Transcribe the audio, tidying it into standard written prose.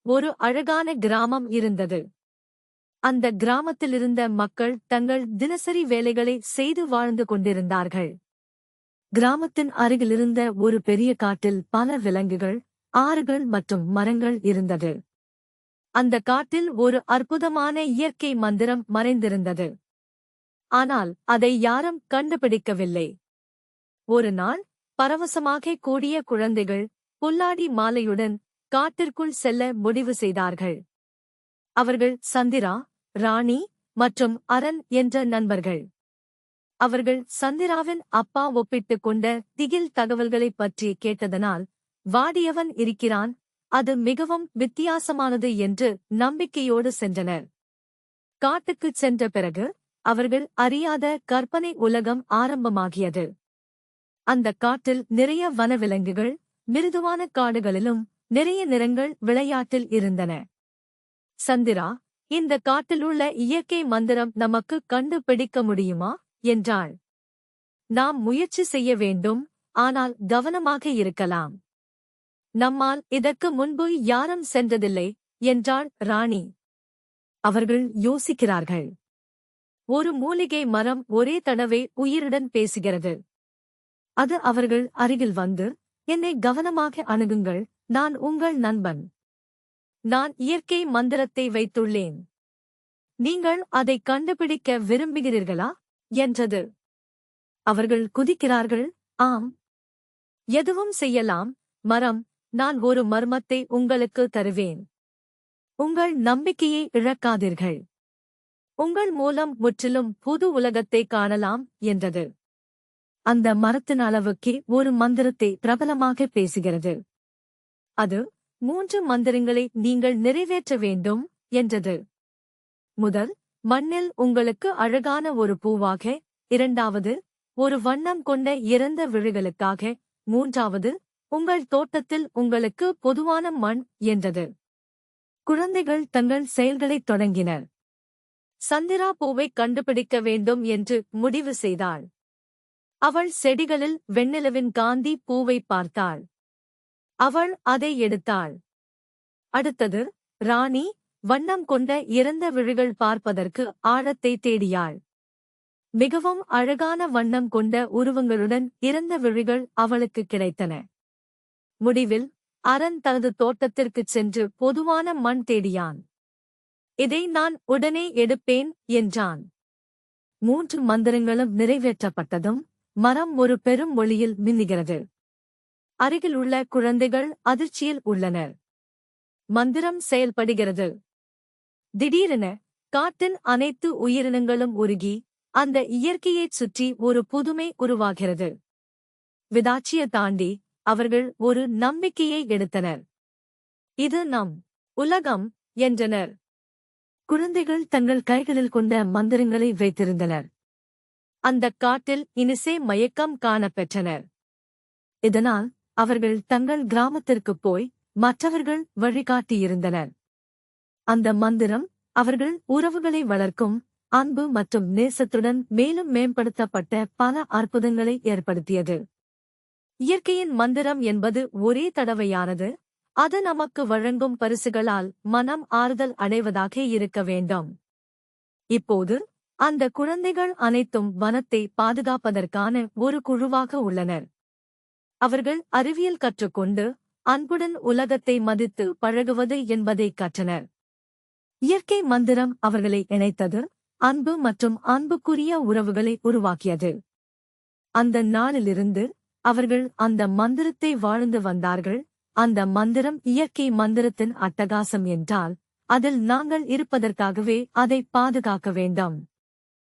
ஒரு அழகான கிராமம் இருந்தது. அந்த கிராமத்திலிருந்த மக்கள் தங்கள் தினசரி வேலைகளை செய்து வாழ்ந்து கொண்டிருந்தார்கள். கிராமத்தின் அருகிலிருந்த ஒரு பெரிய காட்டில் பல விலங்குகள், ஆறுகள் மற்றும் மரங்கள் இருந்தது. அந்த காட்டில் ஒரு அற்புதமான இயற்கை மந்திரம் மறைந்திருந்தது. ஆனால் அதை யாரும் கண்டுபிடிக்கவில்லை. ஒரு நாள் பரவசமாக கூடிய குழந்தைகள் புல்லாடி மாலையுடன் காட்டிற்குள் செல்ல முடிவு செய்தார்கள். அவர்கள் சந்திரா, ராணி மற்றும் அரண் என்ற நண்பர்கள். அவர்கள் சந்திராவின் அப்பா ஒப்பிட்டுக் கொண்ட திகில் தகவல்களைப் பற்றி கேட்டதனால், வாடியவன் இருக்கிறான், அது மிகவும் வித்தியாசமானது என்று நம்பிக்கையோடு சென்றனர். காட்டுக்குச் சென்ற பிறகு அவர்கள் அறியாத கற்பனை உலகம் ஆரம்பமாகியது. அந்த காட்டில் நிறைய வனவிலங்குகள், மிருதுவான காடுகளிலும் நிறைய நிறங்கள் விளையாட்டில் இருந்தன. சந்திரா, இந்த காட்டிலுள்ள இயற்கை மந்திரம் நமக்கு கண்டுபிடிக்க முடியுமா என்றாள். நாம் முயற்சி செய்ய வேண்டும், ஆனால் கவனமாக இருக்கலாம். நம்மால் இதற்கு முன்பு யாரும் சென்றதில்லை என்றாள் ராணி. அவர்கள் யோசிக்கிறார்கள். ஒரு மூலிகை மரம் ஒரே தடவை உயிருடன் பேசுகிறது. அது அவர்கள் அருகில் வந்து, என்னை கவனமாக அணுகுங்கள், நான் உங்கள் நண்பன். நான் இயற்கை மந்திரத்தை வைத்துள்ளேன். நீங்கள் அதை கண்டுபிடிக்க விரும்புகிறீர்களா என்றது. அவர்கள் குதிக்கிறார்கள். ஆம், எதுவும் செய்யலாம் மரம், நான் ஒரு மர்மத்தை உங்களுக்கு தருவேன். உங்கள் நம்பிக்கையை இழக்காதீர்கள். உங்கள் மூலம் முற்றிலும் புது உலகத்தை காணலாம் என்றது. அந்த மரத்தின் அளவுக்கு ஒரு மந்திரத்தை பிரபலமாக பேசுகிறது. அது 3 மந்திரங்களை நீங்கள் நிறைவேற்ற வேண்டும் என்றது. முதல், மண்ணில் உங்களுக்கு அழகான ஒரு பூவாக. 2வது, ஒரு வண்ணம் கொண்ட இறந்த விழிகளுக்காக. 3வது, உங்கள் தோட்டத்தில் உங்களுக்கு பொதுவான மண் என்றது. குழந்தைகள் தங்கள் செயல்களைத் தொடங்கினர். சந்திரா பூவைக் கண்டுபிடிக்க வேண்டும் என்று முடிவு செய்தாள். அவள் செடிகளில் வெண்ணிலவின் காந்தி பூவை பார்த்தாள். அவள் அதை எடுத்தாள். அடுத்தது, ராணி வண்ணம் கொண்ட இறந்த விழிகள் பார்ப்பதற்கு ஆழத்தை தேடியாள். மிகவும் அழகான வண்ணம் கொண்ட உருவங்களுடன் இறந்த விழிகள் அவளுக்கு கிடைத்தன. முடிவில் அரண் தனது தோட்டத்திற்குச் சென்று பொதுவான மண் தேடியான். இதை நான் உடனே எடுப்பேன் என்றான். 3 மந்திரங்களும் நிறைவேற்றப்பட்டதும் மரம் ஒரு பெரும் ஒளியில் மின்னுகிறது. அருகிலுள்ள குழந்தைகள் அதிர்ச்சியில் உள்ளனர். மந்திரம் செயல்படுகிறது. திடீரென காட்டின் அனைத்து உயிரினங்களும் உருகி அந்த இயற்கையைச் சுற்றி ஒரு புதுமை உருவாகிறது. விதாட்சியை தாண்டி அவர்கள் ஒரு நம்பிக்கையை எடுத்தனர். இது நம் உலகம் என்றனர். குழந்தைகள் தங்கள் கைகளில் கொண்ட மந்திரங்களை வைத்திருந்தனர். அந்தக் காட்டில் இனிசே மயக்கம் காணப்பெற்றனர். இதனால் அவர்கள் தங்கள் கிராமத்திற்குப் போய் மற்றவர்கள் வழிகாட்டியிருந்தனர். அந்த மந்திரம் அவர்கள் உறவுகளை வளர்க்கும், அன்பு மற்றும் நேசத்துடன் மேலும் மேம்படுத்தப்பட்ட பல அற்புதங்களை ஏற்படுத்தியது. இயற்கையின் மந்திரம் என்பது ஒரே தடவையானது. அது நமக்கு வழங்கும் பரிசுகளால் மனம் ஆறுதல் அடைவதாக இருக்க வேண்டும். இப்போது அந்த குழந்தைகள் அனைத்தும் வனத்தை பாதுகாப்பதற்கான ஒரு குழுவாக உள்ளனர். அவர்கள் அறிவியல் கற்றுக்கொண்டு அன்புடன் உலகத்தை மதித்து பழகுவது என்பதைக் கற்றனர். இயற்கை மந்திரம் அவர்களை இணைத்தது, அன்பு மற்றும் அன்புக்குரிய உறவுகளை உருவாக்கியது. அந்த நாளிலிருந்து அவர்கள் அந்த மந்திரத்தை வாழ்ந்து வந்தார்கள். அந்த மந்திரம் இயற்கை மந்திரத்தின் அட்டகாசம் என்றால், அதில் நாங்கள் இருப்பதற்காகவே அதை பாதுகாக்க வேண்டும்.